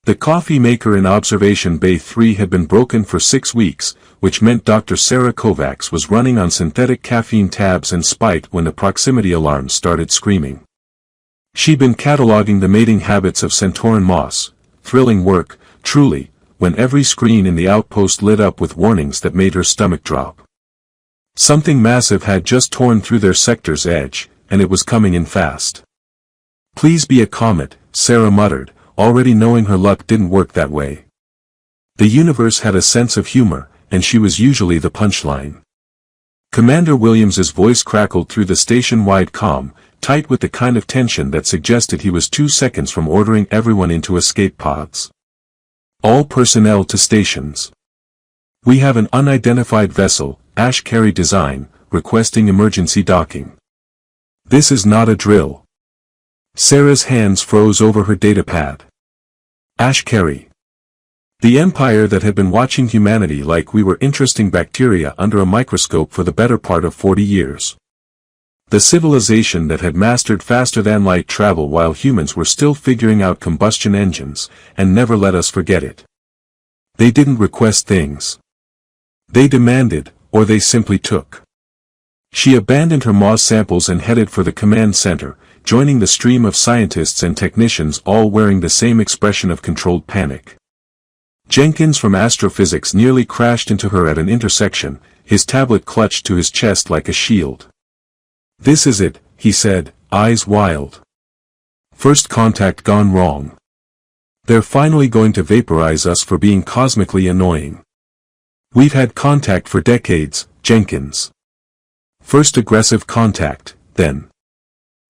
The coffee maker in Observation Bay 3 had been broken for 6 weeks, which meant Dr. Sarah Kovacs was running on synthetic caffeine tabs and spite when the proximity alarms started screaming. She'd been cataloging the mating habits of Centauran moss, thrilling work, truly, when every screen in the outpost lit up with warnings that made her stomach drop. Something massive had just torn through their sector's edge, and it was coming in fast. "Please be a comet," Sarah muttered, already knowing her luck didn't work that way. The universe had a sense of humor, and she was usually the punchline. Commander Williams's voice crackled through the station-wide comm, tight with the kind of tension that suggested he was 2 seconds from ordering everyone into escape pods. "All personnel to stations. We have an unidentified vessel, Ashcary design, requesting emergency docking. This is not a drill." Sarah's hands froze over her datapad. Ashcary. The empire that had been watching humanity like we were interesting bacteria under a microscope for the better part of 40 years. The civilization that had mastered faster-than-light travel while humans were still figuring out combustion engines, and never let us forget it. They didn't request things. They demanded, or they simply took. She abandoned her moss samples and headed for the command center, joining the stream of scientists and technicians all wearing the same expression of controlled panic. Jenkins from astrophysics nearly crashed into her at an intersection, his tablet clutched to his chest like a shield. "This is it," he said, eyes wild. "First contact gone wrong. They're finally going to vaporize us for being cosmically annoying. We've had contact for decades, Jenkins. First aggressive contact, then.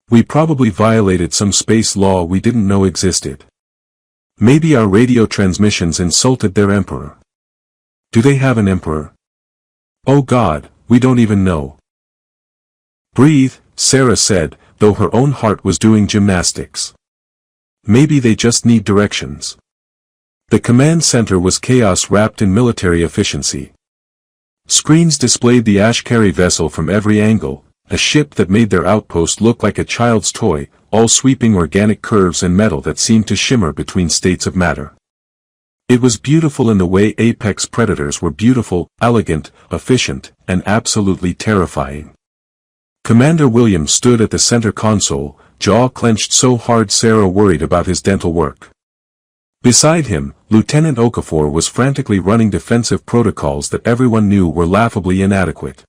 We probably violated some space law we didn't know existed. Maybe our radio transmissions insulted their emperor. Do they have an emperor? Oh God, we don't even know." "Breathe," Sarah said, though her own heart was doing gymnastics. Maybe they just need directions. The command center was chaos wrapped in military efficiency. Screens displayed the Ashcary vessel from every angle, a ship that made their outpost look like a child's toy, all sweeping organic curves and metal that seemed to shimmer between states of matter. It was beautiful in the way apex predators were beautiful, elegant, efficient, and absolutely terrifying. Commander Williams stood at the center console, jaw clenched so hard Sarah worried about his dental work. Beside him, Lieutenant Okafor was frantically running defensive protocols that everyone knew were laughably inadequate.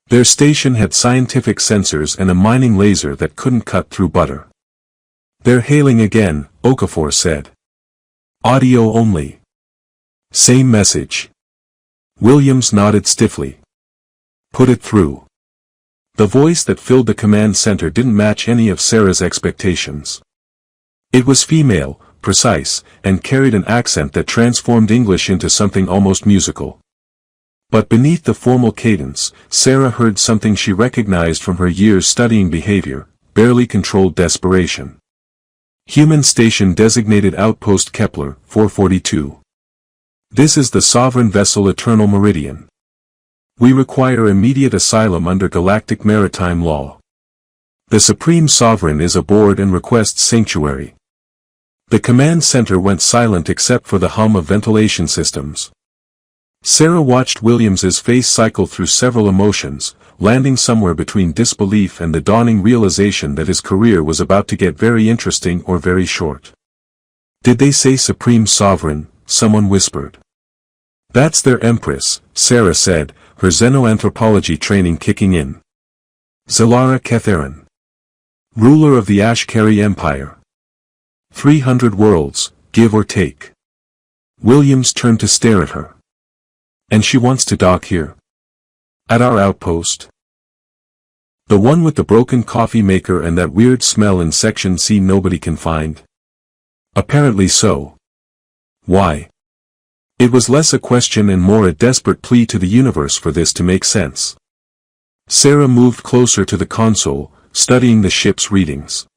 Their station had scientific sensors and a mining laser that couldn't cut through butter. "They're hailing again," Okafor said. "Audio only. Same message." Williams nodded stiffly. "Put it through." The voice that filled the command center didn't match any of Sarah's expectations. It was female, precise, and carried an accent that transformed English into something almost musical. But beneath the formal cadence, Sarah heard something she recognized from her years studying behavior, barely controlled desperation. "Human Station Designated Outpost Kepler, 442. This is the sovereign vessel Eternal Meridian. We require immediate asylum under galactic maritime law. The Supreme Sovereign is aboard and requests sanctuary." The command center went silent except for the hum of ventilation systems. Sarah watched Williams's face cycle through several emotions, landing somewhere between disbelief and the dawning realization that his career was about to get very interesting or very short. "Did they say Supreme Sovereign?" someone whispered. "That's their Empress," Sarah said, her xenoanthropology training kicking in. "Zalara Ketharin. Ruler of the Ashcary Empire. 300 worlds, give or take." Williams turned to stare at her. "And she wants to dock here? At our outpost? The one with the broken coffee maker and that weird smell in Section C nobody can find?" "Apparently so." "Why?" It was less a question and more a desperate plea to the universe for this to make sense. Sarah moved closer to the console, studying the ship's readings.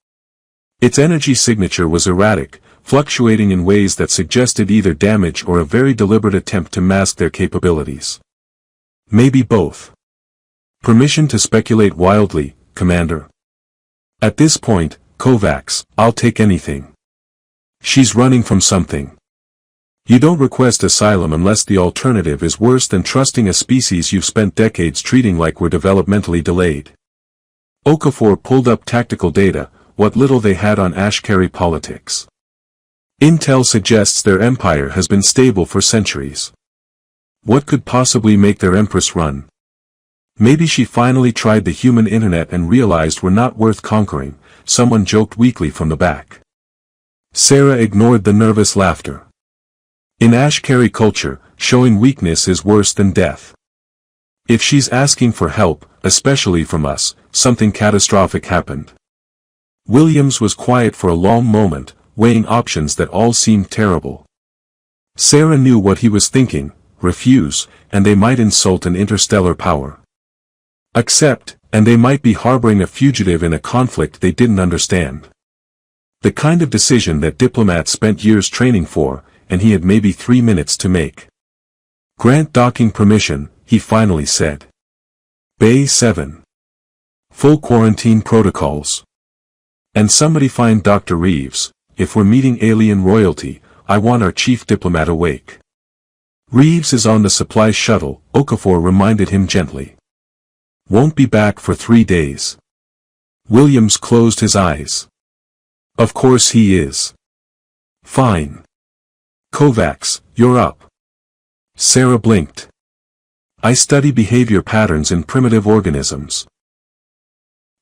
Its energy signature was erratic, fluctuating in ways that suggested either damage or a very deliberate attempt to mask their capabilities. Maybe both. "Permission to speculate wildly, Commander." At this point, Kovacs, "I'll take anything." She's running from something. You don't request asylum unless the alternative is worse than trusting a species you've spent decades treating like we're developmentally delayed. Okafor pulled up tactical data, what little they had on Ashkari politics. Intel suggests their empire has been stable for centuries. What could possibly make their empress run? Maybe she finally tried the human internet and realized we're not worth conquering, someone joked weakly from the back. Sarah ignored the nervous laughter. In Ashkari culture, showing weakness is worse than death. If she's asking for help, especially from us, something catastrophic happened. Williams was quiet for a long moment, weighing options that all seemed terrible. Sarah knew what he was thinking: refuse, and they might insult an interstellar power. Accept, and they might be harboring a fugitive in a conflict they didn't understand. The kind of decision that diplomats spent years training for, and he had maybe 3 minutes to make. Grant docking permission, he finally said. Bay 7. Full quarantine protocols. And somebody find Dr. Reeves. If we're meeting alien royalty, I want our chief diplomat awake. Reeves is on the supply shuttle, Okafor reminded him gently. Won't be back for 3 days. Williams closed his eyes. Of course he is. Fine. Kovacs, you're up. Sarah blinked. I study behavior patterns in primitive organisms.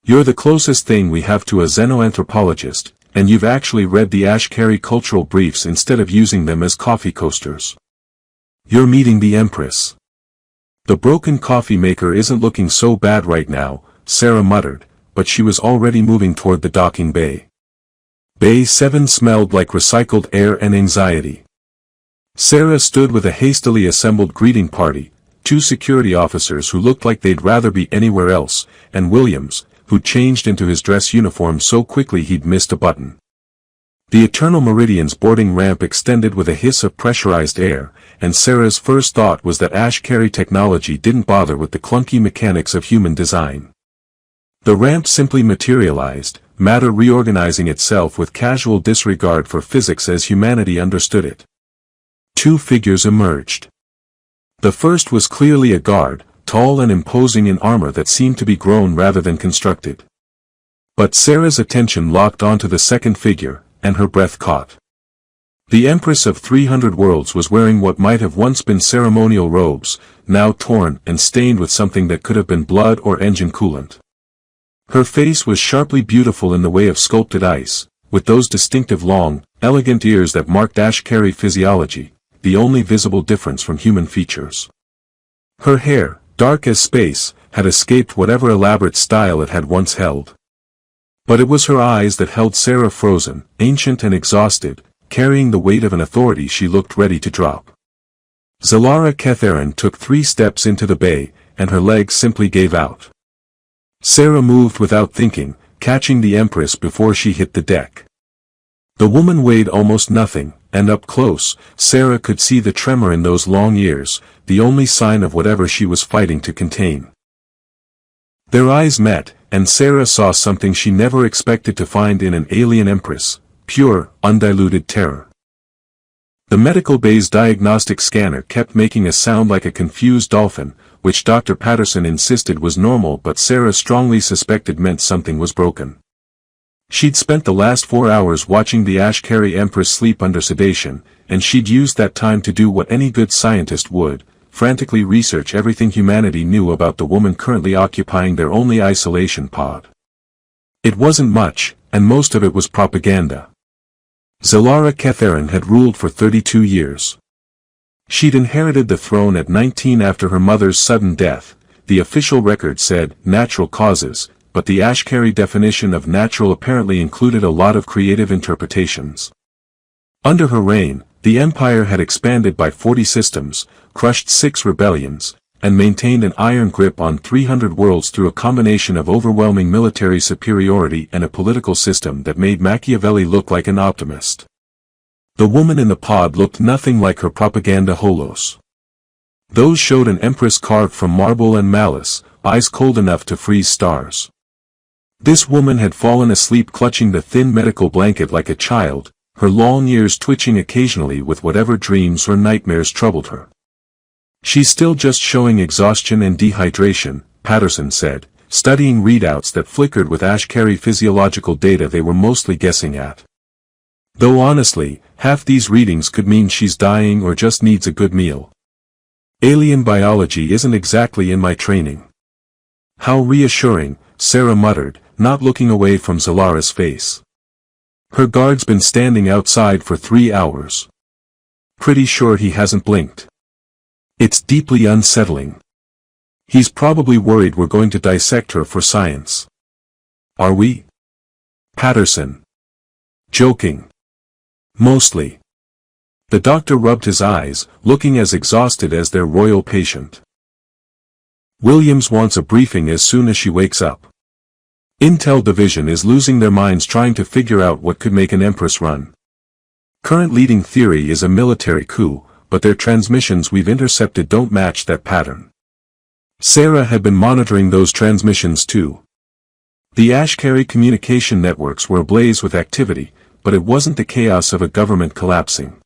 You're the closest thing we have to a xenoanthropologist, and you've actually read the Ashkari cultural briefs instead of using them as coffee coasters. You're meeting the Empress. The broken coffee maker isn't looking so bad right now, Sarah muttered, but she was already moving toward the docking bay. Bay 7 smelled like recycled air and anxiety. Sarah stood with a hastily assembled greeting party, 2 security officers who looked like they'd rather be anywhere else, and Williams, who changed into his dress uniform so quickly he'd missed a button. The Eternal Meridian's boarding ramp extended with a hiss of pressurized air, and Sarah's first thought was that Ashkari technology didn't bother with the clunky mechanics of human design. The ramp simply materialized, matter reorganizing itself with casual disregard for physics as humanity understood it. 2 figures emerged. The first was clearly a guard, tall and imposing in armor that seemed to be grown rather than constructed. But Sarah's attention locked onto the second figure, and her breath caught. The Empress of 300 Worlds was wearing what might have once been ceremonial robes, now torn and stained with something that could have been blood or engine coolant. Her face was sharply beautiful in the way of sculpted ice, with those distinctive long, elegant ears that marked Ashkari physiology, the only visible difference from human features. Her hair, dark as space, had escaped whatever elaborate style it had once held. But it was her eyes that held Sarah frozen, ancient and exhausted, carrying the weight of an authority she looked ready to drop. Zalara Ketharin took 3 steps into the bay, and her legs simply gave out. Sarah moved without thinking, catching the Empress before she hit the deck. The woman weighed almost nothing, and up close, Sarah could see the tremor in those long ears, the only sign of whatever she was fighting to contain. Their eyes met, and Sarah saw something she never expected to find in an alien Empress: pure, undiluted terror. The medical bay's diagnostic scanner kept making a sound like a confused dolphin, which Dr. Patterson insisted was normal but Sarah strongly suspected meant something was broken. She'd spent the last 4 hours watching the Ashkari Empress sleep under sedation, and she'd used that time to do what any good scientist would: frantically research everything humanity knew about the woman currently occupying their only isolation pod. It wasn't much, and most of it was propaganda. Zalara Ketharin had ruled for 32 years. She'd inherited the throne at 19 after her mother's sudden death. The official record said natural causes, but the Ashkari definition of natural apparently included a lot of creative interpretations. Under her reign, the empire had expanded by 40 systems, crushed 6 rebellions, and maintained an iron grip on 300 worlds through a combination of overwhelming military superiority and a political system that made Machiavelli look like an optimist. The woman in the pod looked nothing like her propaganda holos. Those showed an empress carved from marble and malice, eyes cold enough to freeze stars. This woman had fallen asleep clutching the thin medical blanket like a child, her long ears twitching occasionally with whatever dreams or nightmares troubled her. She's still just showing exhaustion and dehydration, Patterson said, studying readouts that flickered with HFY physiological data they were mostly guessing at. Though honestly, half these readings could mean she's dying or just needs a good meal. Alien biology isn't exactly in my training. How reassuring, Sarah muttered, not looking away from Zalara's face. Her guard's been standing outside for 3 hours. Pretty sure he hasn't blinked. It's deeply unsettling. He's probably worried we're going to dissect her for science. Are we? Patterson. Joking. Mostly. The doctor rubbed his eyes, looking as exhausted as their royal patient. Williams wants a briefing as soon as she wakes up. Intel Division is losing their minds trying to figure out what could make an Empress run. Current leading theory is a military coup, but their transmissions we've intercepted don't match that pattern. Sarah had been monitoring those transmissions too. The HFY communication networks were ablaze with activity, but it wasn't the chaos of a government collapsing.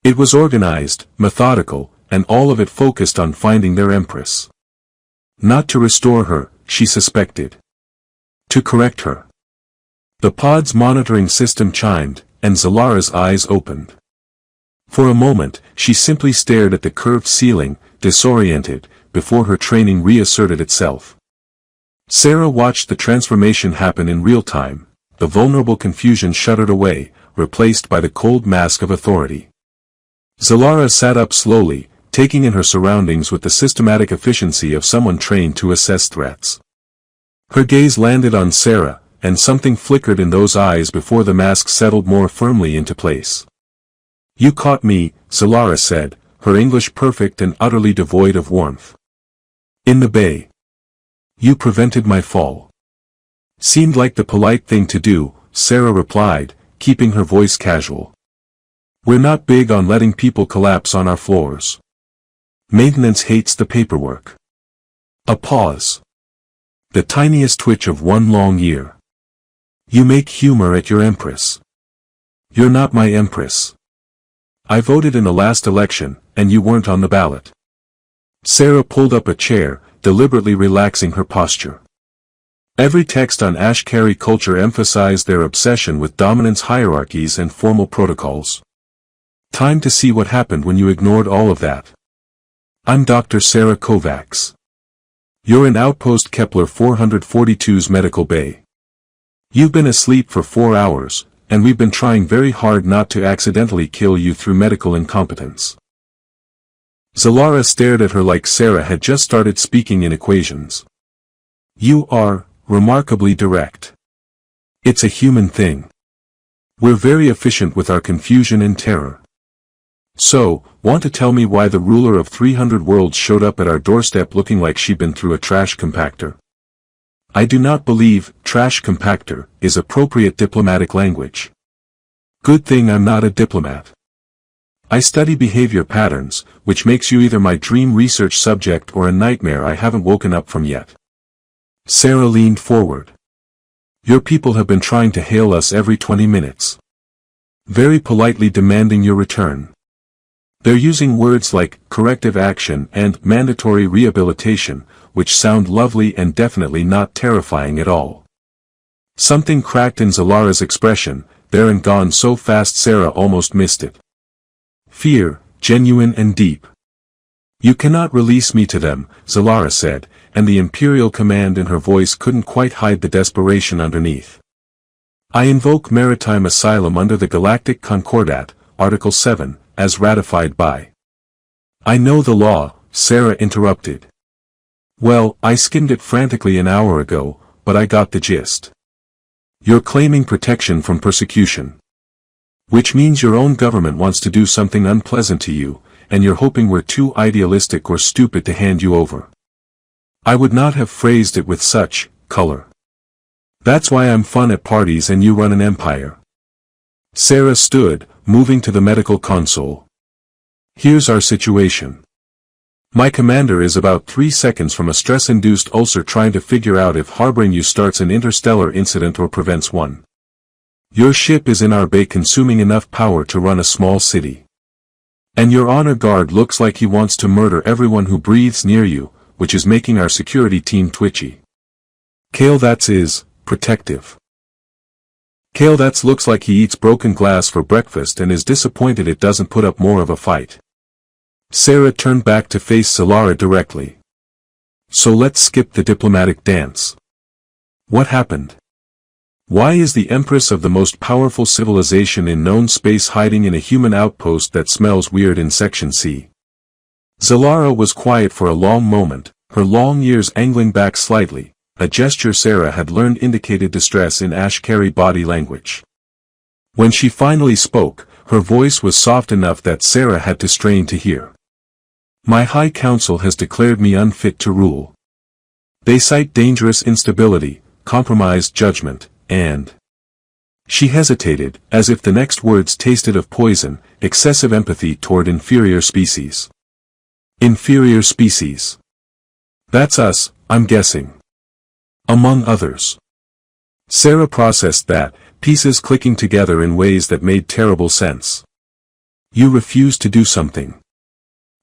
It was organized, methodical, and all of it focused on finding their Empress. Not to restore her, she suspected. To correct her. The pod's monitoring system chimed, and Zalara's eyes opened. For a moment, she simply stared at the curved ceiling, disoriented, before her training reasserted itself. Sarah watched the transformation happen in real time, the vulnerable confusion shuddered away, replaced by the cold mask of authority. Zalara sat up slowly, taking in her surroundings with the systematic efficiency of someone trained to assess threats. Her gaze landed on Sarah, and something flickered in those eyes before the mask settled more firmly into place. "You caught me," Zalara said, her English perfect and utterly devoid of warmth. "In the bay. You prevented my fall." "Seemed like the polite thing to do," Sarah replied, keeping her voice casual. "We're not big on letting people collapse on our floors. Maintenance hates the paperwork." A pause. The tiniest twitch of one long ear. "You make humor at your Empress. You're not my Empress. I voted in the last election, and you weren't on the ballot." Sarah pulled up a chair, deliberately relaxing her posture. Every text on HFY culture emphasized their obsession with dominance hierarchies and formal protocols. Time to see what happened when you ignored all of that. "I'm Dr. Sarah Kovacs. You're in Outpost Kepler 442's medical bay. You've been asleep for 4 hours, and we've been trying very hard not to accidentally kill you through medical incompetence." Zalara stared at her like Sarah had just started speaking in equations. "You are remarkably direct. It's a human thing. We're very efficient with our confusion and terror. So, want to tell me why the ruler of 300 worlds showed up at our doorstep looking like she'd been through a trash compactor? I do not believe trash compactor is appropriate diplomatic language. Good thing I'm not a diplomat. I study behavior patterns, which makes you either my dream research subject or a nightmare I haven't woken up from yet." Sarah leaned forward. "Your people have been trying to hail us every 20 minutes. Very politely demanding your return. They're using words like corrective action and mandatory rehabilitation, which sound lovely and definitely not terrifying at all." Something cracked in Zalara's expression, there and gone so fast Sarah almost missed it. "Fear, genuine and deep. You cannot release me to them," Zalara said, and the imperial command in her voice couldn't quite hide the desperation underneath. "I invoke maritime asylum under the Galactic Concordat, Article 7, as ratified by—" "I know the law," Sarah interrupted. "Well, I skimmed it frantically an hour ago, but I got the gist. You're claiming protection from persecution. Which means your own government wants to do something unpleasant to you, and you're hoping we're too idealistic or stupid to hand you over. I would not have phrased it with such color. That's why I'm fun at parties and you run an empire." Sarah stood, moving to the medical console. "Here's our situation. My commander is about 3 seconds from a stress-induced ulcer trying to figure out if harboring you starts an interstellar incident or prevents one. Your ship is in our bay consuming enough power to run a small city. And your honor guard looks like he wants to murder everyone who breathes near you, which is making our security team twitchy. Kale that's is, protective. Kale that's looks like he eats broken glass for breakfast and is disappointed it doesn't put up more of a fight. Sarah turned back to face Solara directly. So let's skip the diplomatic dance. What happened? Why is the Empress of the most powerful civilization in known space hiding in a human outpost that smells weird in Section C? Solara was quiet for a long moment, her long ears angling back slightly, a gesture Sarah had learned indicated distress in Ashkari body language. When she finally spoke, her voice was soft enough that Sarah had to strain to hear. My High Council has declared me unfit to rule. They cite dangerous instability, compromised judgment, and... She hesitated, as if the next words tasted of poison, excessive empathy toward inferior species. Inferior species. That's us, I'm guessing. Among others. Sarah processed that, pieces clicking together in ways that made terrible sense. You refused to do something.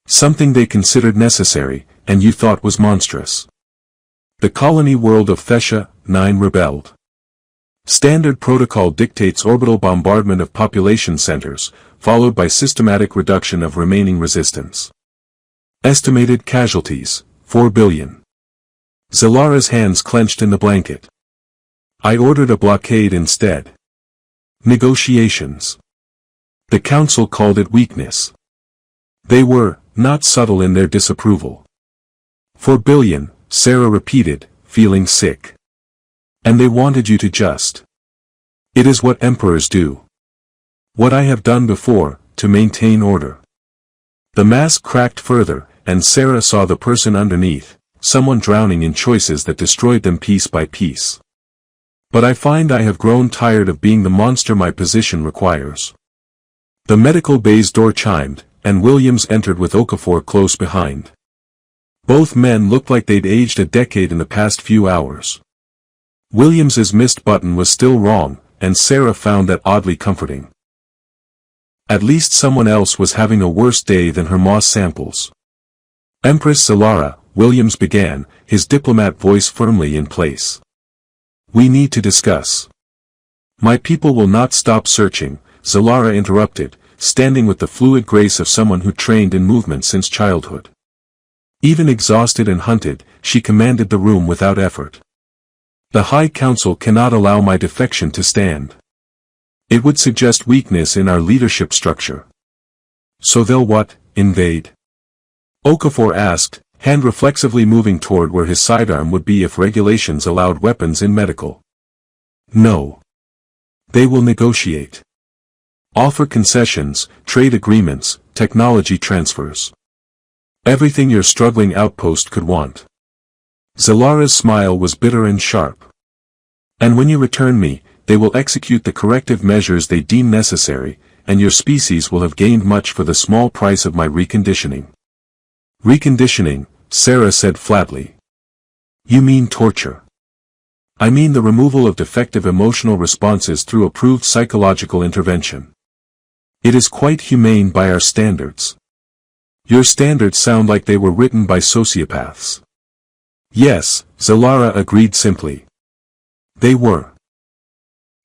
Something they considered necessary, and you thought was monstrous. The colony world of Thesha 9 rebelled. Standard protocol dictates orbital bombardment of population centers, followed by systematic reduction of remaining resistance. Estimated casualties, 4 billion. Zalara's hands clenched in the blanket. I ordered a blockade instead. Negotiations. The council called it weakness. They were, not subtle in their disapproval. 4 billion, Sarah repeated, feeling sick. And they wanted you to just. It is what emperors do. What I have done before, to maintain order. The mask cracked further, and Sarah saw the person underneath, someone drowning in choices that destroyed them piece by piece. But I find I have grown tired of being the monster my position requires. The medical bay's door chimed, and Williams entered with Okafor close behind. Both men looked like they'd aged a decade in the past few hours. Williams's missed button was still wrong, and Sarah found that oddly comforting. At least someone else was having a worse day than her Moss samples. Empress Solara, Williams began, his diplomat voice firmly in place. We need to discuss. My people will not stop searching, Solara interrupted, standing with the fluid grace of someone who trained in movement since childhood. Even exhausted and hunted, she commanded the room without effort. The High Council cannot allow my defection to stand. It would suggest weakness in our leadership structure. So they'll what, invade? Okafor asked, hand reflexively moving toward where his sidearm would be if regulations allowed weapons in medical. No. They will negotiate. Offer concessions, trade agreements, technology transfers. Everything your struggling outpost could want. Zalara's smile was bitter and sharp. And when you return me, they will execute the corrective measures they deem necessary, and your species will have gained much for the small price of my reconditioning. Reconditioning, Sarah said flatly. You mean torture. I mean the removal of defective emotional responses through approved psychological intervention. It is quite humane by our standards. Your standards sound like they were written by sociopaths. Yes, Zalara agreed simply. They were.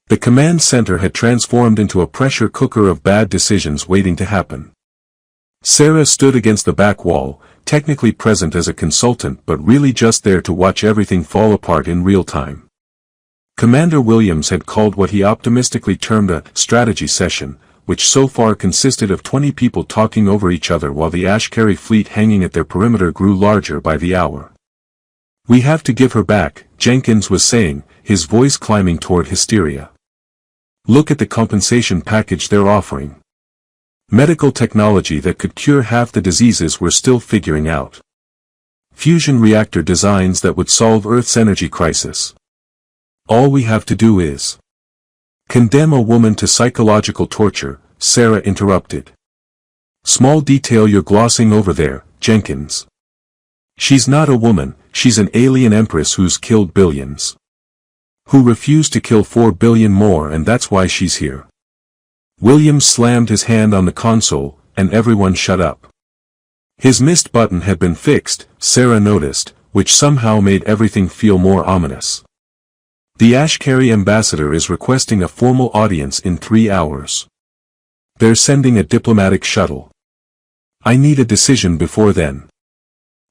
The command center had transformed into a pressure cooker of bad decisions waiting to happen. Sarah stood against the back wall, technically present as a consultant but really just there to watch everything fall apart in real time. Commander Williams had called what he optimistically termed a strategy session, which so far consisted of 20 people talking over each other while the Ashkari fleet hanging at their perimeter grew larger by the hour. We have to give her back, Jenkins was saying, his voice climbing toward hysteria. Look at the compensation package they're offering. Medical technology that could cure half the diseases we're still figuring out. Fusion reactor designs that would solve Earth's energy crisis. All we have to do is condemn a woman to psychological torture, Sarah interrupted. Small detail you're glossing over there, Jenkins. She's not a woman, she's an alien empress who's killed billions. Who refused to kill 4 billion more, and that's why she's here. Williams slammed his hand on the console, and everyone shut up. His missed button had been fixed, Sarah noticed, which somehow made everything feel more ominous. The Ashkari ambassador is requesting a formal audience in 3 hours. They're sending a diplomatic shuttle. I need a decision before then.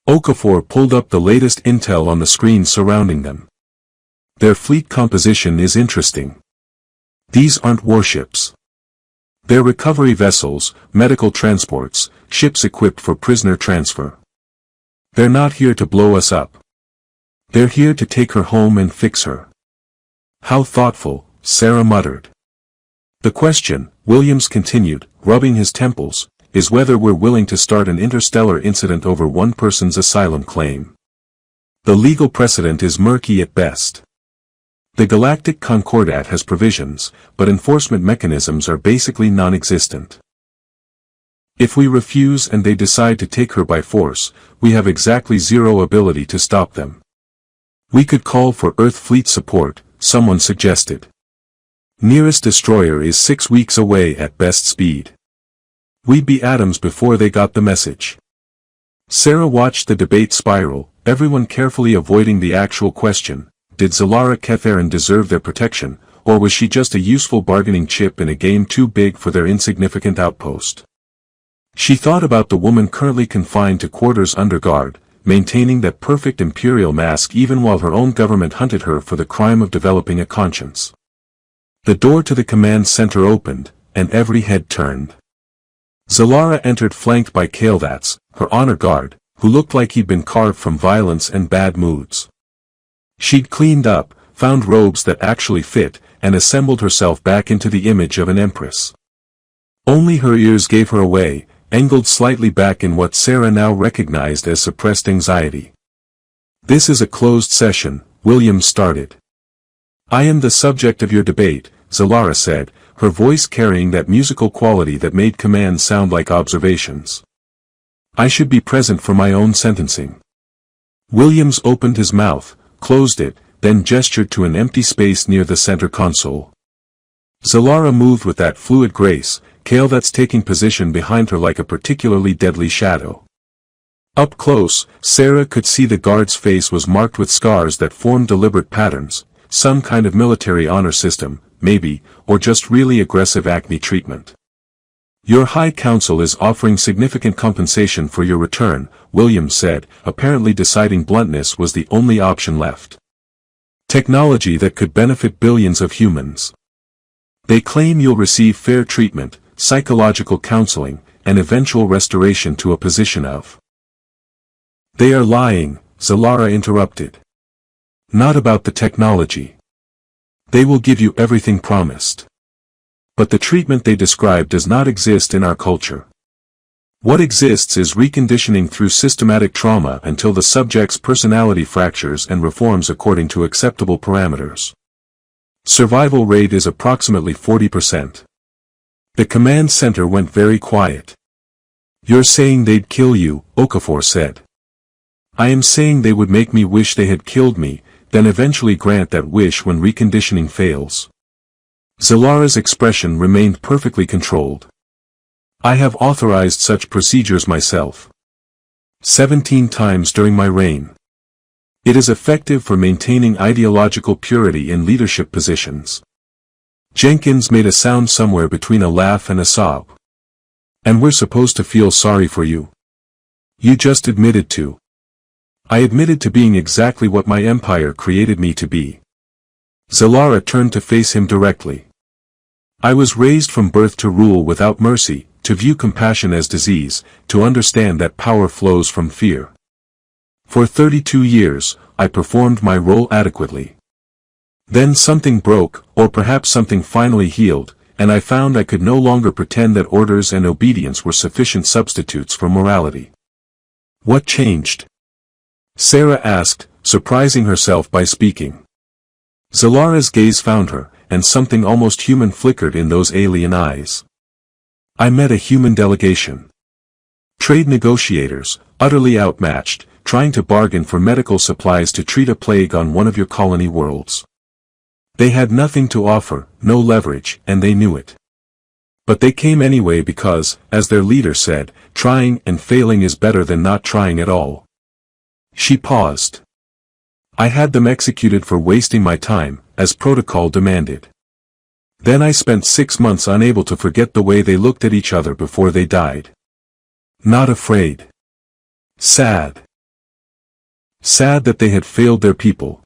Okafor pulled up the latest intel on the screen surrounding them. Their fleet composition is interesting. These aren't warships. They're recovery vessels, medical transports, ships equipped for prisoner transfer. They're not here to blow us up. They're here to take her home and fix her. How thoughtful, Sarah muttered. The question, Williams continued, rubbing his temples, is whether we're willing to start an interstellar incident over one person's asylum claim. The legal precedent is murky at best. The Galactic Concordat has provisions, but enforcement mechanisms are basically non-existent. If we refuse and they decide to take her by force, we have exactly zero ability to stop them. We could call for Earth fleet support, someone suggested. Nearest destroyer is 6 weeks away at best speed. We'd be atoms before they got the message. Sarah watched the debate spiral, everyone carefully avoiding the actual question. Did Zalara Ketharin deserve their protection, or was she just a useful bargaining chip in a game too big for their insignificant outpost? She thought about the woman currently confined to quarters under guard, maintaining that perfect imperial mask even while her own government hunted her for the crime of developing a conscience. The door to the command center opened, and every head turned. Zalara entered flanked by Kael'Thats, her honor guard, who looked like he'd been carved from violence and bad moods. She'd cleaned up, found robes that actually fit, and assembled herself back into the image of an empress. Only her ears gave her away, angled slightly back in what Sarah now recognized as suppressed anxiety. This is a closed session, Williams started. I am the subject of your debate, Zalara said, her voice carrying that musical quality that made commands sound like observations. I should be present for my own sentencing. Williams opened his mouth, closed it, then gestured to an empty space near the center console. Zalara moved with that fluid grace, Kael'Thats taking position behind her like a particularly deadly shadow. Up close, Sarah could see the guard's face was marked with scars that formed deliberate patterns, some kind of military honor system, maybe, or just really aggressive acne treatment. Your High Council is offering significant compensation for your return, Williams said, apparently deciding bluntness was the only option left. Technology that could benefit billions of humans. They claim you'll receive fair treatment, psychological counseling, and eventual restoration to a position of. They are lying, Zalara interrupted. Not about the technology. They will give you everything promised. But the treatment they describe does not exist in our culture. What exists is reconditioning through systematic trauma until the subject's personality fractures and reforms according to acceptable parameters. Survival rate is approximately 40%. The command center went very quiet. You're saying they'd kill you, Okafor said. I am saying they would make me wish they had killed me, then eventually grant that wish when reconditioning fails. Zalara's expression remained perfectly controlled. I have authorized such procedures myself. 17 times during my reign. It is effective for maintaining ideological purity in leadership positions. Jenkins made a sound somewhere between a laugh and a sob. And we're supposed to feel sorry for you. You just admitted to. I admitted to being exactly what my empire created me to be. Zalara turned to face him directly. I was raised from birth to rule without mercy, to view compassion as disease, to understand that power flows from fear. For 32 years, I performed my role adequately. Then something broke, or perhaps something finally healed, and I found I could no longer pretend that orders and obedience were sufficient substitutes for morality. What changed? Sarah asked, surprising herself by speaking. Zalara's gaze found her, and something almost human flickered in those alien eyes. I met a human delegation. Trade negotiators, utterly outmatched, trying to bargain for medical supplies to treat a plague on one of your colony worlds. They had nothing to offer, no leverage, and they knew it. But they came anyway because, as their leader said, trying and failing is better than not trying at all. She paused. I had them executed for wasting my time, as protocol demanded. Then I spent 6 months unable to forget the way they looked at each other before they died. Not afraid. Sad. Sad that they had failed their people.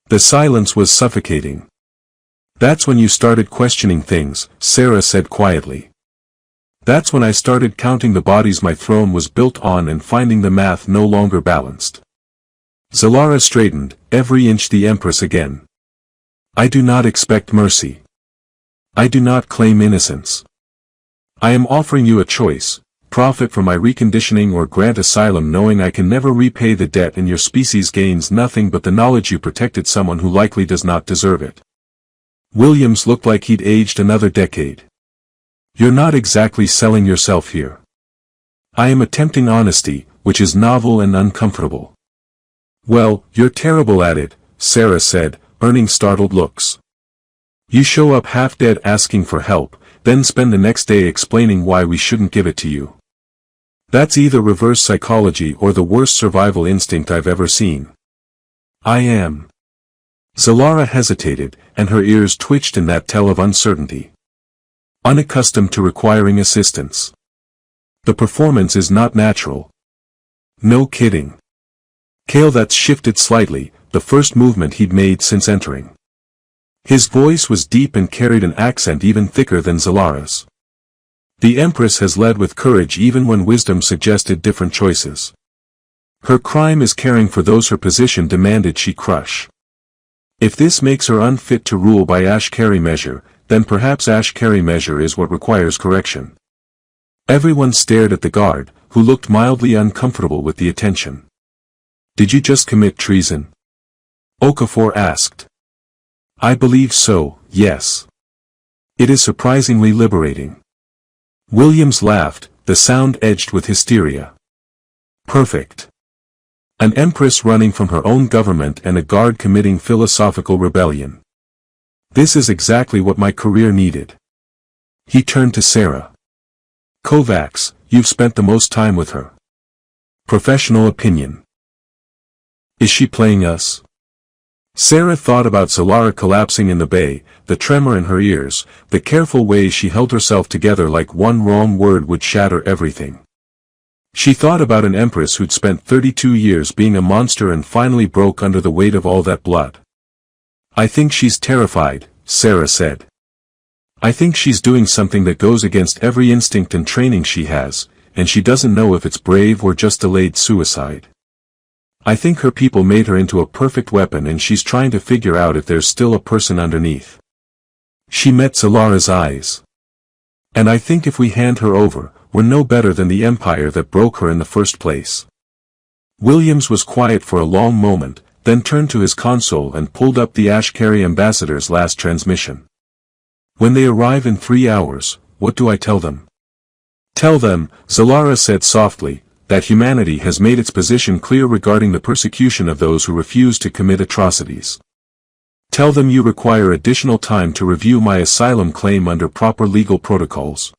The silence was suffocating. That's when you started questioning things, Sarah said quietly. That's when I started counting the bodies my throne was built on and finding the math no longer balanced. Zalara straightened, every inch the Empress again. I do not expect mercy. I do not claim innocence. I am offering you a choice, profit from my reconditioning or grant asylum knowing I can never repay the debt and your species gains nothing but the knowledge you protected someone who likely does not deserve it. Williams looked like he'd aged another decade. You're not exactly selling yourself here. I am attempting honesty, which is novel and uncomfortable. Well, you're terrible at it, Sarah said, earning startled looks. You show up half-dead asking for help, then spend the next day explaining why we shouldn't give it to you. That's either reverse psychology or the worst survival instinct I've ever seen. I am. Zalara hesitated, and her ears twitched in that tell of uncertainty. Unaccustomed to requiring assistance. The performance is not natural. No kidding. Kale that's shifted slightly, the first movement he'd made since entering. His voice was deep and carried an accent even thicker than Zalara's. The Empress has led with courage even when wisdom suggested different choices. Her crime is caring for those her position demanded she crush. If this makes her unfit to rule by Ashkari measure, then perhaps Ashkari measure is what requires correction. Everyone stared at the guard, who looked mildly uncomfortable with the attention. Did you just commit treason? Okafor asked. I believe so, yes. It is surprisingly liberating. Williams laughed, the sound edged with hysteria. Perfect. An empress running from her own government and a guard committing philosophical rebellion. This is exactly what my career needed. He turned to Sarah. Kovacs, you've spent the most time with her. Professional opinion. Is she playing us? Sarah thought about Zalara collapsing in the bay, the tremor in her ears, the careful way she held herself together like one wrong word would shatter everything. She thought about an empress who'd spent 32 years being a monster and finally broke under the weight of all that blood. I think she's terrified, Sarah said. I think she's doing something that goes against every instinct and training she has, and she doesn't know if it's brave or just delayed suicide. I think her people made her into a perfect weapon and she's trying to figure out if there's still a person underneath. She met Zalara's eyes. And I think if we hand her over, we're no better than the empire that broke her in the first place. Williams was quiet for a long moment, then turned to his console and pulled up the Ashkari ambassador's last transmission. When they arrive in 3 hours, what do I tell them? Tell them, Zalara said softly, that humanity has made its position clear regarding the persecution of those who refuse to commit atrocities. Tell them you require additional time to review my asylum claim under proper legal protocols.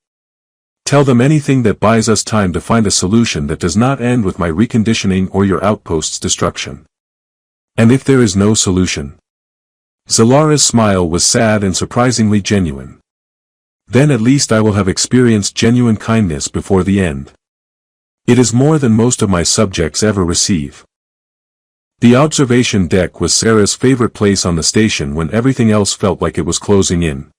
Tell them anything that buys us time to find a solution that does not end with my reconditioning or your outpost's destruction. And if there is no solution? Zalara's smile was sad and surprisingly genuine. Then at least I will have experienced genuine kindness before the end. It is more than most of my subjects ever receive. The observation deck was Sarah's favorite place on the station when everything else felt like it was closing in.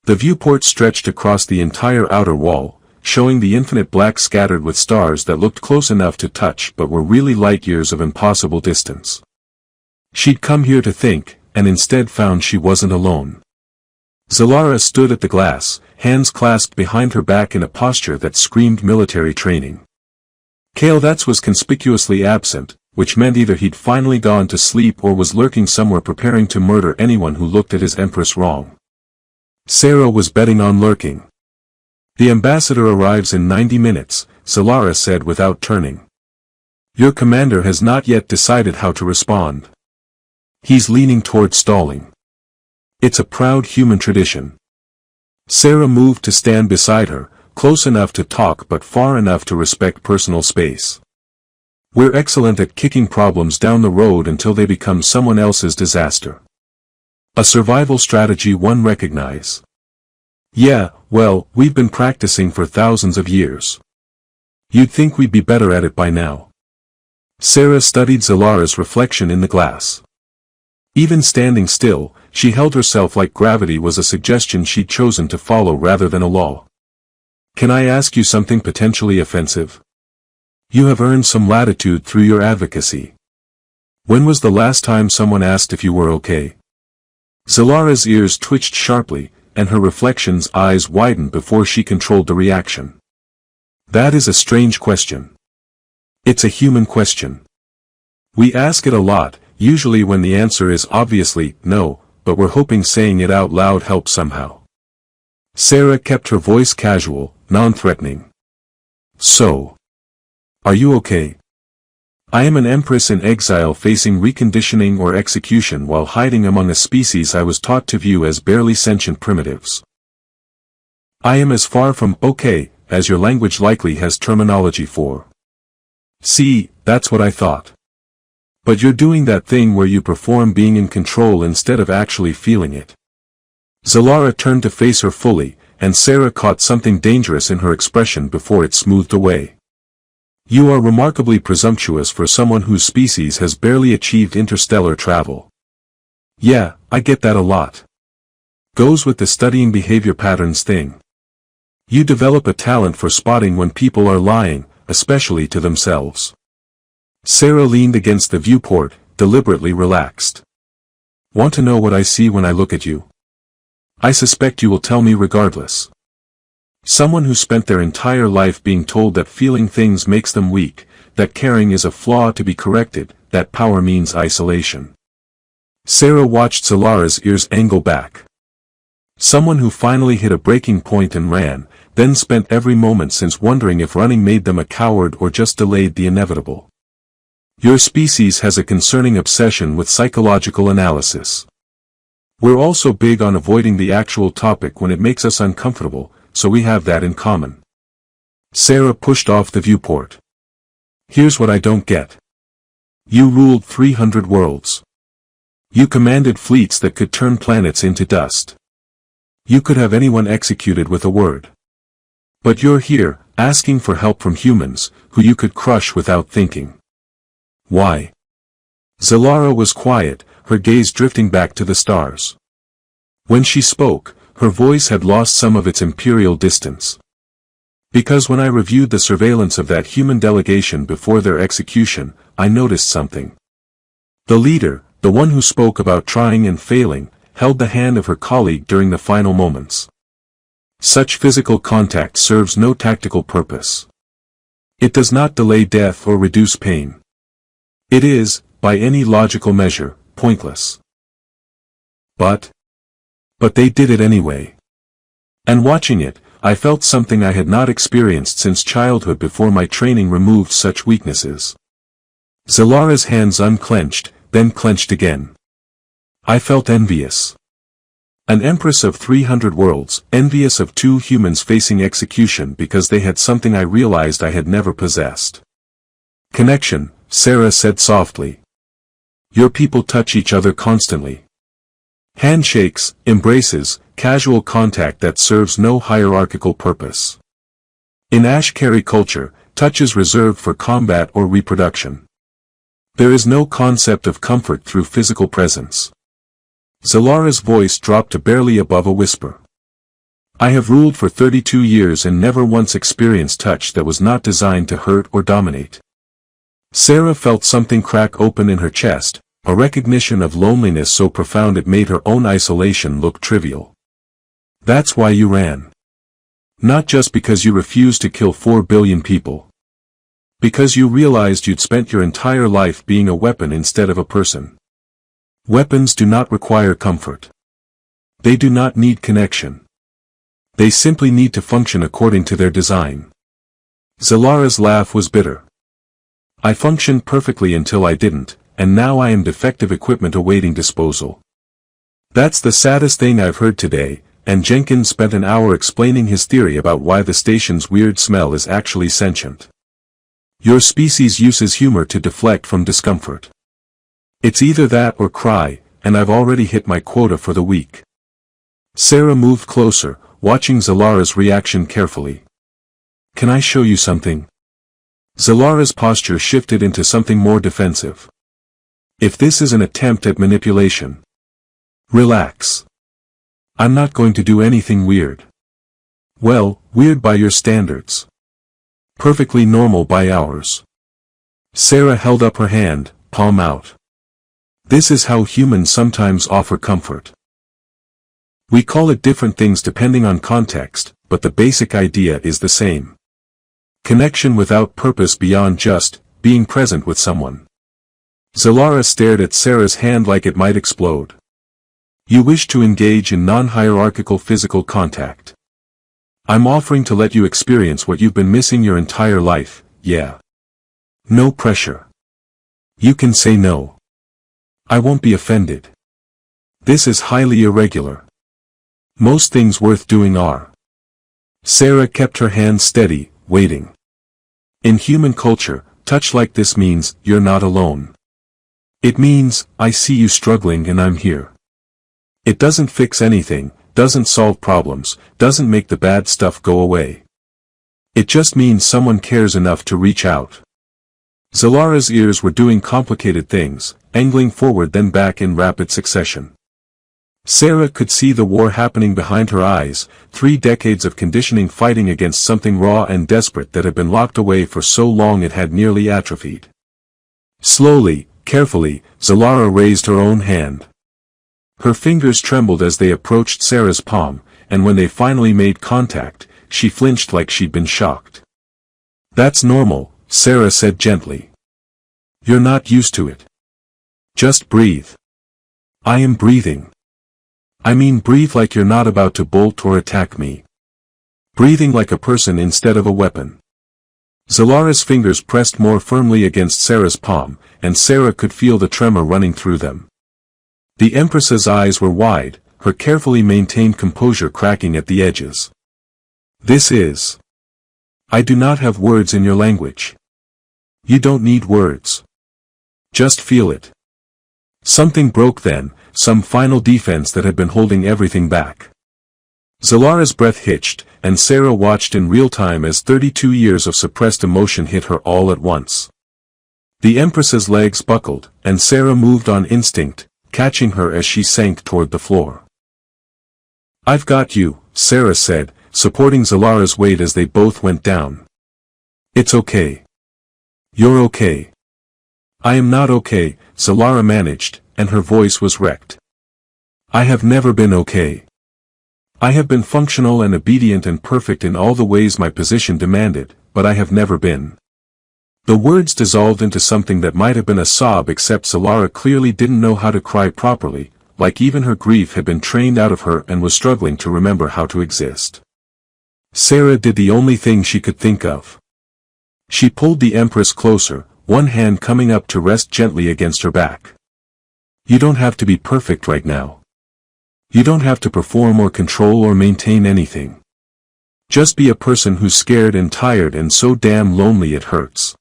The viewport stretched across the entire outer wall, showing the infinite black scattered with stars that looked close enough to touch but were really light years of impossible distance. She'd come here to think, and instead found she wasn't alone. Zalara stood at the glass, hands clasped behind her back in a posture that screamed military training. Kale was conspicuously absent, which meant either he'd finally gone to sleep or was lurking somewhere preparing to murder anyone who looked at his empress wrong. Sarah was betting on lurking. The ambassador arrives in 90 minutes, Zalara said without turning. Your commander has not yet decided how to respond. He's leaning toward stalling. It's a proud human tradition. Sarah moved to stand beside her, close enough to talk but far enough to respect personal space. We're excellent at kicking problems down the road until they become someone else's disaster. A survival strategy one recognize. Yeah, well, we've been practicing for thousands of years. You'd think we'd be better at it by now. Sarah studied Zalara's reflection in the glass. Even standing still, she held herself like gravity was a suggestion she'd chosen to follow rather than a law. Can I ask you something potentially offensive? You have earned some latitude through your advocacy. When was the last time someone asked if you were okay? Zalara's ears twitched sharply, and her reflection's eyes widened before she controlled the reaction. That is a strange question. It's a human question. We ask it a lot, usually when the answer is obviously no, but we're hoping saying it out loud helps somehow. Sarah kept her voice casual, non-threatening. So, are you okay? I am an empress in exile facing reconditioning or execution while hiding among a species I was taught to view as barely sentient primitives. I am as far from okay as your language likely has terminology for. See, that's what I thought. But you're doing that thing where you perform being in control instead of actually feeling it. Zalara turned to face her fully, and Sarah caught something dangerous in her expression before it smoothed away. You are remarkably presumptuous for someone whose species has barely achieved interstellar travel. Yeah, I get that a lot. Goes with the studying behavior patterns thing. You develop a talent for spotting when people are lying, especially to themselves. Sarah leaned against the viewport, deliberately relaxed. Want to know what I see when I look at you? I suspect you will tell me regardless. Someone who spent their entire life being told that feeling things makes them weak, that caring is a flaw to be corrected, that power means isolation. Sarah watched Zalara's ears angle back. Someone who finally hit a breaking point and ran, then spent every moment since wondering if running made them a coward or just delayed the inevitable. Your species has a concerning obsession with psychological analysis. We're also big on avoiding the actual topic when it makes us uncomfortable, so we have that in common. Sarah pushed off the viewport. Here's what I don't get. You ruled 300 worlds. You commanded fleets that could turn planets into dust. You could have anyone executed with a word. But you're here, asking for help from humans, who you could crush without thinking. Why? Zalara was quiet, her gaze drifting back to the stars. When she spoke, her voice had lost some of its imperial distance. Because when I reviewed the surveillance of that human delegation before their execution, I noticed something. The leader, the one who spoke about trying and failing, held the hand of her colleague during the final moments. Such physical contact serves no tactical purpose. It does not delay death or reduce pain. It is, by any logical measure, pointless. But they did it anyway. And watching it, I felt something I had not experienced since childhood before my training removed such weaknesses. Zalara's hands unclenched, then clenched again. I felt envious. An empress of 300 worlds, envious of two humans facing execution because they had something I realized I had never possessed. Connection, Sarah said softly. Your people touch each other constantly. Handshakes, embraces, casual contact that serves no hierarchical purpose. In Ashkari culture, touch is reserved for combat or reproduction. There is no concept of comfort through physical presence. Zalara's voice dropped to barely above a whisper. I have ruled for 32 years and never once experienced touch that was not designed to hurt or dominate. Sarah felt something crack open in her chest, a recognition of loneliness so profound it made her own isolation look trivial. That's why you ran. Not just because you refused to kill 4 billion people. Because you realized you'd spent your entire life being a weapon instead of a person. Weapons do not require comfort. They do not need connection. They simply need to function according to their design. Zalara's laugh was bitter. I functioned perfectly until I didn't, and now I am defective equipment awaiting disposal. That's the saddest thing I've heard today, and Jenkins spent an hour explaining his theory about why the station's weird smell is actually sentient. Your species uses humor to deflect from discomfort. It's either that or cry, and I've already hit my quota for the week. Sarah moved closer, watching Zalara's reaction carefully. Can I show you something? Zalara's posture shifted into something more defensive. If this is an attempt at manipulation, relax. I'm not going to do anything weird. Well, weird by your standards. Perfectly normal by ours. Sarah held up her hand, palm out. This is how humans sometimes offer comfort. We call it different things depending on context, but the basic idea is the same. Connection without purpose beyond just being present with someone. Zalara stared at Sarah's hand like it might explode. You wish to engage in non-hierarchical physical contact. I'm offering to let you experience what you've been missing your entire life, yeah. No pressure. You can say no. I won't be offended. This is highly irregular. Most things worth doing are. Sarah kept her hand steady, waiting. In human culture, touch like this means, you're not alone. It means, I see you struggling and I'm here. It doesn't fix anything, doesn't solve problems, doesn't make the bad stuff go away. It just means someone cares enough to reach out. Zalara's ears were doing complicated things, angling forward then back in rapid succession. Sarah could see the war happening behind her eyes, 3 decades of conditioning fighting against something raw and desperate that had been locked away for so long it had nearly atrophied. Slowly, carefully, Zalara raised her own hand. Her fingers trembled as they approached Sarah's palm, and when they finally made contact, she flinched like she'd been shocked. That's normal, Sarah said gently. You're not used to it. Just breathe. I am breathing. I mean breathe like you're not about to bolt or attack me. Breathing like a person instead of a weapon. Zalara's fingers pressed more firmly against Sarah's palm, and Sarah could feel the tremor running through them. The Empress's eyes were wide, her carefully maintained composure cracking at the edges. This is. I do not have words in your language. You don't need words. Just feel it. Something broke then, some final defense that had been holding everything back. Zalara's breath hitched, and Sarah watched in real time as 32 years of suppressed emotion hit her all at once. The Empress's legs buckled, and Sarah moved on instinct, catching her as she sank toward the floor. I've got you, Sarah said, supporting Zalara's weight as they both went down. It's okay. You're okay. I am not okay, Zalara managed, and her voice was wrecked. I have never been okay. I have been functional and obedient and perfect in all the ways my position demanded, but I have never been. The words dissolved into something that might have been a sob, except Zalara clearly didn't know how to cry properly, like even her grief had been trained out of her and was struggling to remember how to exist. Sarah did the only thing she could think of. She pulled the Empress closer, one hand coming up to rest gently against her back. You don't have to be perfect right now. You don't have to perform or control or maintain anything. Just be a person who's scared and tired and so damn lonely it hurts.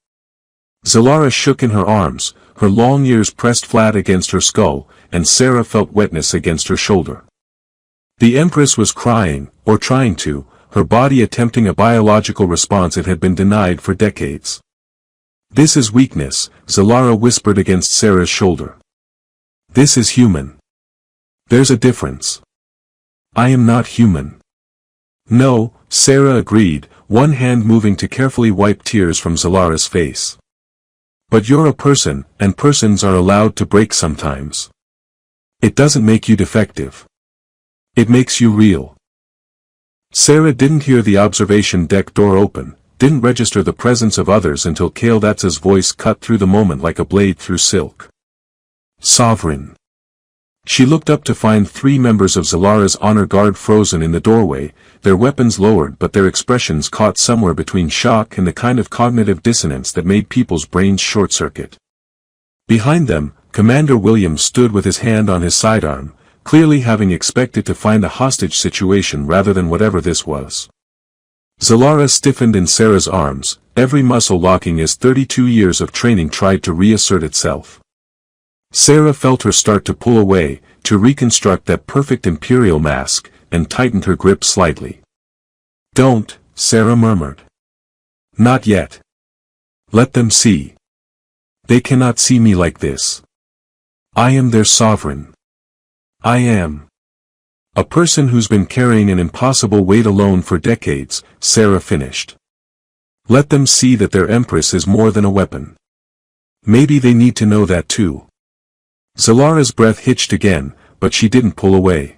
Zalara shook in her arms, her long ears pressed flat against her skull, and Sarah felt wetness against her shoulder. The Empress was crying, or trying to, her body attempting a biological response it had been denied for decades. This is weakness, Zalara whispered against Sarah's shoulder. This is human. There's a difference. I am not human. No, Sarah agreed, one hand moving to carefully wipe tears from Zalara's face. But you're a person, and persons are allowed to break sometimes. It doesn't make you defective. It makes you real. Sarah didn't hear the observation deck door open, didn't register the presence of others until Kaledatsa's voice cut through the moment like a blade through silk. Sovereign. She looked up to find 3 members of Zalara's honor guard frozen in the doorway, their weapons lowered but their expressions caught somewhere between shock and the kind of cognitive dissonance that made people's brains short-circuit. Behind them, Commander Williams stood with his hand on his sidearm, clearly having expected to find a hostage situation rather than whatever this was. Zalara stiffened in Sarah's arms, every muscle locking as 32 years of training tried to reassert itself. Sarah felt her start to pull away, to reconstruct that perfect imperial mask, and tightened her grip slightly. "Don't," Sarah murmured. "Not yet. Let them see. They cannot see me like this. I am their sovereign. I am a person who's been carrying an impossible weight alone for decades," Sarah finished. "Let them see that their empress is more than a weapon. Maybe they need to know that too." Zalara's breath hitched again, but she didn't pull away.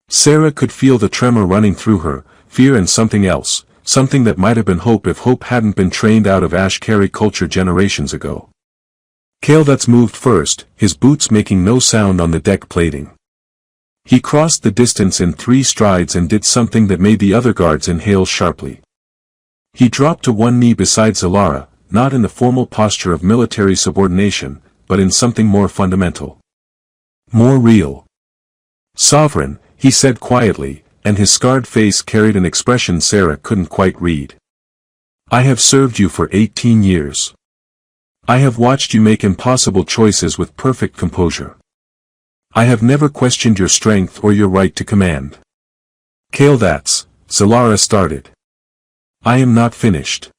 Sarah could feel the tremor running through her, fear and something else, something that might have been hope if hope hadn't been trained out of Ashkari culture generations ago. Kaldats moved first, his boots making no sound on the deck plating. He crossed the distance in 3 strides and did something that made the other guards inhale sharply. He dropped to one knee beside Zalara, not in the formal posture of military subordination, but in something more fundamental. More real. "Sovereign," he said quietly, and his scarred face carried an expression Sarah couldn't quite read. "I have served you for 18 years. I have watched you make impossible choices with perfect composure. I have never questioned your strength or your right to command." "Kaldats," Zalara started. "I am not finished."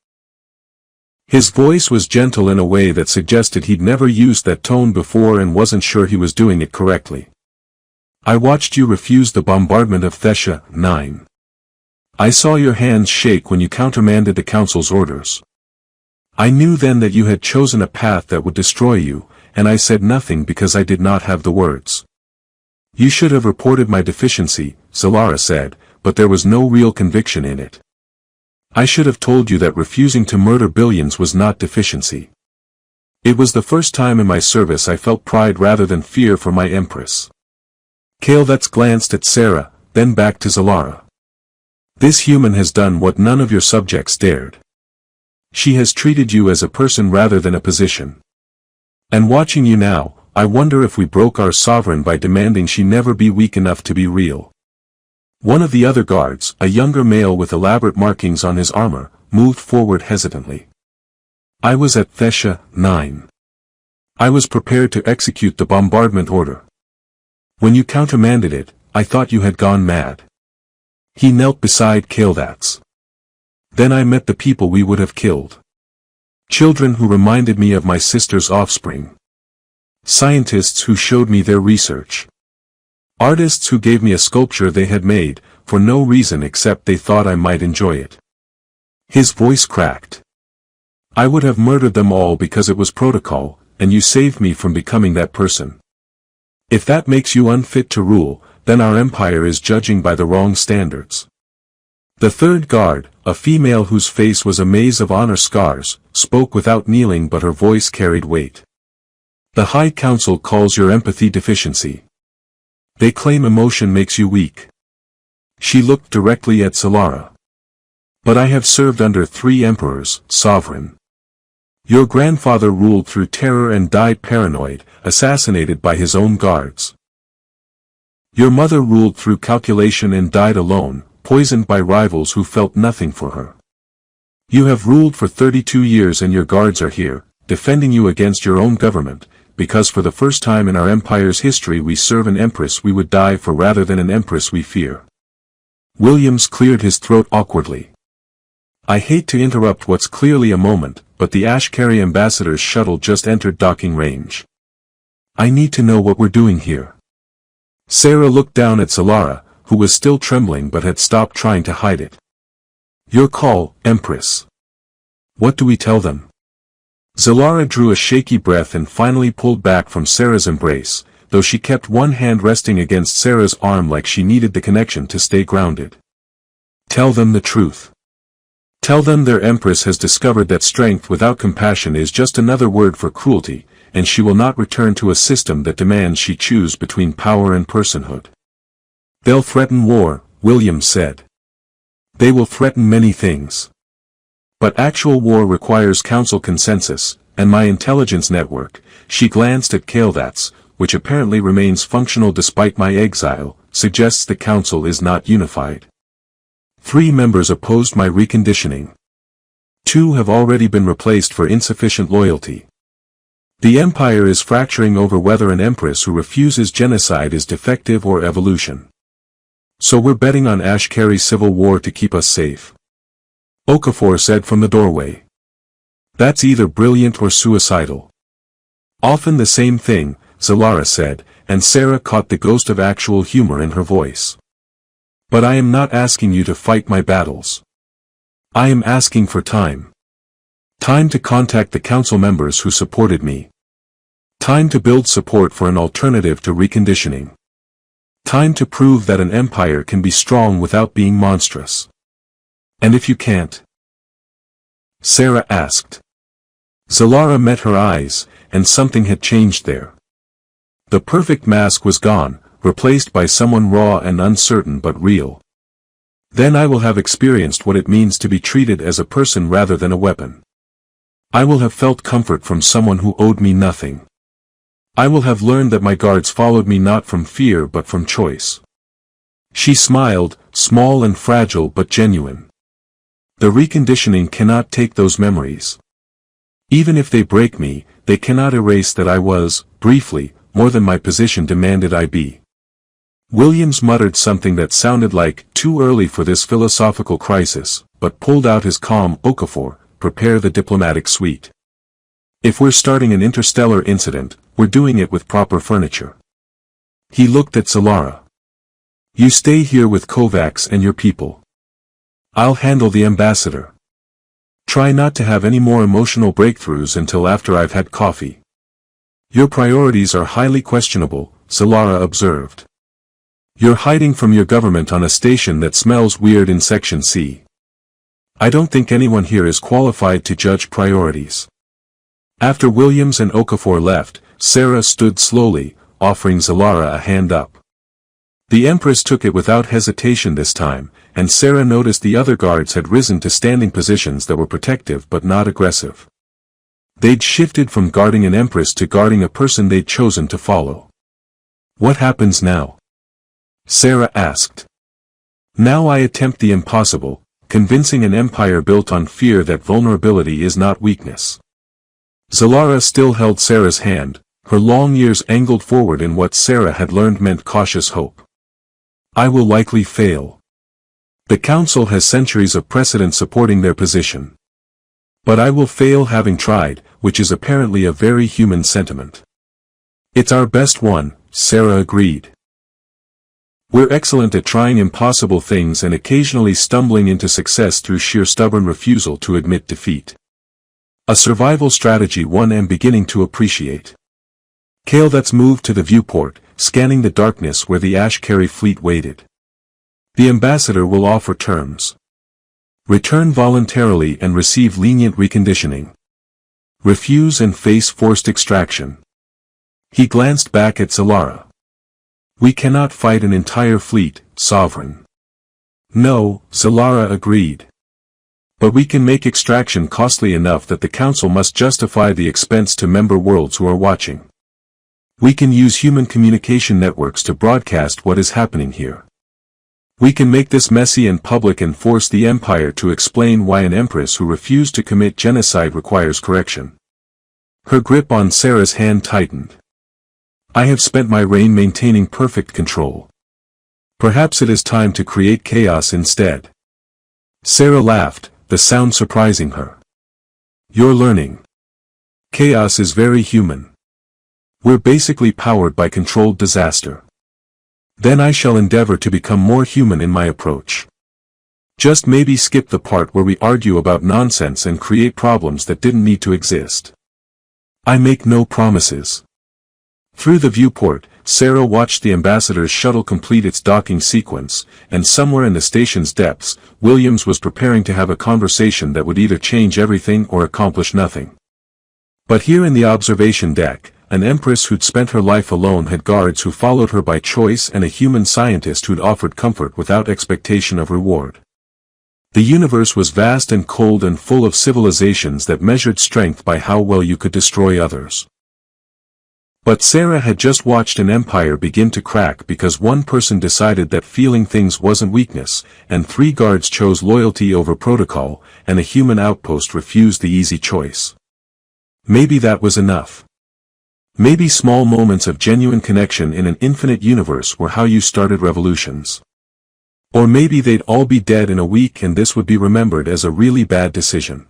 His voice was gentle in a way that suggested he'd never used that tone before and wasn't sure he was doing it correctly. "I watched you refuse the bombardment of Thesha 9. I saw your hands shake when you countermanded the council's orders. I knew then that you had chosen a path that would destroy you, and I said nothing because I did not have the words. You should have reported my deficiency," Zalara said, "but there was no real conviction in it. I should have told you that refusing to murder billions was not deficiency. It was the first time in my service I felt pride rather than fear for my empress." Kaldats glanced at Sarah, then back to Zalara. "This human has done what none of your subjects dared. She has treated you as a person rather than a position. And watching you now, I wonder if we broke our sovereign by demanding she never be weak enough to be real." One of the other guards, a younger male with elaborate markings on his armor, moved forward hesitantly. "I was at Thesha 9. I was prepared to execute the bombardment order. When you countermanded it, I thought you had gone mad." He knelt beside Kaldats. "Then I met the people we would have killed. Children who reminded me of my sister's offspring. Scientists who showed me their research. Artists who gave me a sculpture they had made, for no reason except they thought I might enjoy it." His voice cracked. "I would have murdered them all because it was protocol, and you saved me from becoming that person. If that makes you unfit to rule, then our empire is judging by the wrong standards." The third guard, a female whose face was a maze of honor scars, spoke without kneeling but her voice carried weight. "The High Council calls your empathy deficiency. They claim emotion makes you weak." She looked directly at Zalara. "But I have served under 3 emperors, sovereign. Your grandfather ruled through terror and died paranoid, assassinated by his own guards. Your mother ruled through calculation and died alone, poisoned by rivals who felt nothing for her. You have ruled for 32 years and your guards are here, defending you against your own government, because for the first time in our empire's history we serve an empress we would die for rather than an empress we fear." Williams cleared his throat awkwardly. "I hate to interrupt what's clearly a moment, but the Ashkari ambassador's shuttle just entered docking range. I need to know what we're doing here." Sarah looked down at Zalara, who was still trembling but had stopped trying to hide it. "Your call, Empress. What do we tell them?" Zalara drew a shaky breath and finally pulled back from Sarah's embrace, though she kept one hand resting against Sarah's arm like she needed the connection to stay grounded. "Tell them the truth. Tell them their empress has discovered that strength without compassion is just another word for cruelty, and she will not return to a system that demands she choose between power and personhood." "They'll threaten war," Williams said. "They will threaten many things. But actual war requires council consensus, and my intelligence network," she glanced at Kaldats, which apparently remains functional despite my exile, suggests the council is not unified. 3 members opposed my reconditioning. 2 have already been replaced for insufficient loyalty. The Empire is fracturing over whether an empress who refuses genocide is defective or evolution. So we're betting on Ashkari's civil war to keep us safe. Okafor said from the doorway. That's either brilliant or suicidal. Often the same thing, Zalara said, and Sarah caught the ghost of actual humor in her voice. But I am not asking you to fight my battles. I am asking for time. Time to contact the council members who supported me. Time to build support for an alternative to reconditioning. Time to prove that an empire can be strong without being monstrous. And if you can't? Sarah asked. Zalara met her eyes, and something had changed there. The perfect mask was gone, replaced by someone raw and uncertain but real. Then I will have experienced what it means to be treated as a person rather than a weapon. I will have felt comfort from someone who owed me nothing. I will have learned that my guards followed me not from fear but from choice. She smiled, small and fragile but genuine. The reconditioning cannot take those memories. Even if they break me, they cannot erase that I was, briefly, more than my position demanded I be. Williams muttered something that sounded like, too early for this philosophical crisis, but pulled out his calm Okafor, prepare the diplomatic suite. If we're starting an interstellar incident, we're doing it with proper furniture. He looked at Zalara. You stay here with Kovacs and your people. I'll handle the ambassador. Try not to have any more emotional breakthroughs until after I've had coffee. Your priorities are highly questionable, Zalara observed. You're hiding from your government on a station that smells weird in Section C. I don't think anyone here is qualified to judge priorities. After Williams and Okafor left, Sarah stood slowly, offering Zalara a hand up. The Empress took it without hesitation this time, and Sarah noticed the other guards had risen to standing positions that were protective but not aggressive. They'd shifted from guarding an Empress to guarding a person they'd chosen to follow. What happens now? Sarah asked. Now I attempt the impossible, convincing an empire built on fear that vulnerability is not weakness. Zalara still held Sarah's hand, her long ears angled forward in what Sarah had learned meant cautious hope. I will likely fail. The Council has centuries of precedent supporting their position. But I will fail having tried, which is apparently a very human sentiment. It's our best one, Sarah agreed. We're excellent at trying impossible things and occasionally stumbling into success through sheer stubborn refusal to admit defeat. A survival strategy one am beginning to appreciate. Kale that's moved to the viewport, scanning the darkness where the Ashkari fleet waited. The ambassador will offer terms. Return voluntarily and receive lenient reconditioning. Refuse and face forced extraction. He glanced back at Zalara. We cannot fight an entire fleet, Sovereign. No, Zalara agreed. But we can make extraction costly enough that the Council must justify the expense to member worlds who are watching. We can use human communication networks to broadcast what is happening here. We can make this messy and public and force the Empire to explain why an Empress who refused to commit genocide requires correction. Her grip on Sarah's hand tightened. I have spent my reign maintaining perfect control. Perhaps it is time to create chaos instead. Sarah laughed, the sound surprising her. You're learning. Chaos is very human. We're basically powered by controlled disaster. Then I shall endeavor to become more human in my approach. Just maybe skip the part where we argue about nonsense and create problems that didn't need to exist. I make no promises. Through the viewport, Sarah watched the ambassador's shuttle complete its docking sequence, and somewhere in the station's depths, Williams was preparing to have a conversation that would either change everything or accomplish nothing. But here in the observation deck, an Empress who'd spent her life alone had guards who followed her by choice and a human scientist who'd offered comfort without expectation of reward. The universe was vast and cold and full of civilizations that measured strength by how well you could destroy others. But Sarah had just watched an empire begin to crack because one person decided that feeling things wasn't weakness, and 3 guards chose loyalty over protocol, and a human outpost refused the easy choice. Maybe that was enough. Maybe small moments of genuine connection in an infinite universe were how you started revolutions. Or maybe they'd all be dead in a week and this would be remembered as a really bad decision.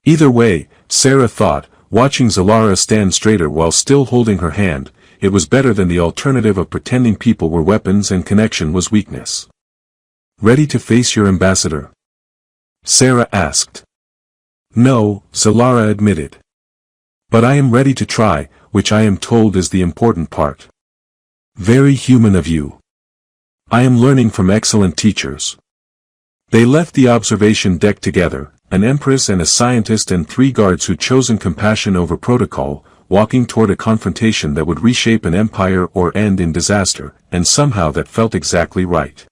Either way, Sarah thought, watching Zalara stand straighter while still holding her hand, it was better than the alternative of pretending people were weapons and connection was weakness. "Ready to face your ambassador?" Sarah asked. "No," Zalara admitted. "But I am ready to try, which I am told is the important part." "Very human of you. I am learning from excellent teachers." They left the observation deck together, an empress and a scientist and 3 guards who'd chosen compassion over protocol, walking toward a confrontation that would reshape an empire or end in disaster, and somehow that felt exactly right.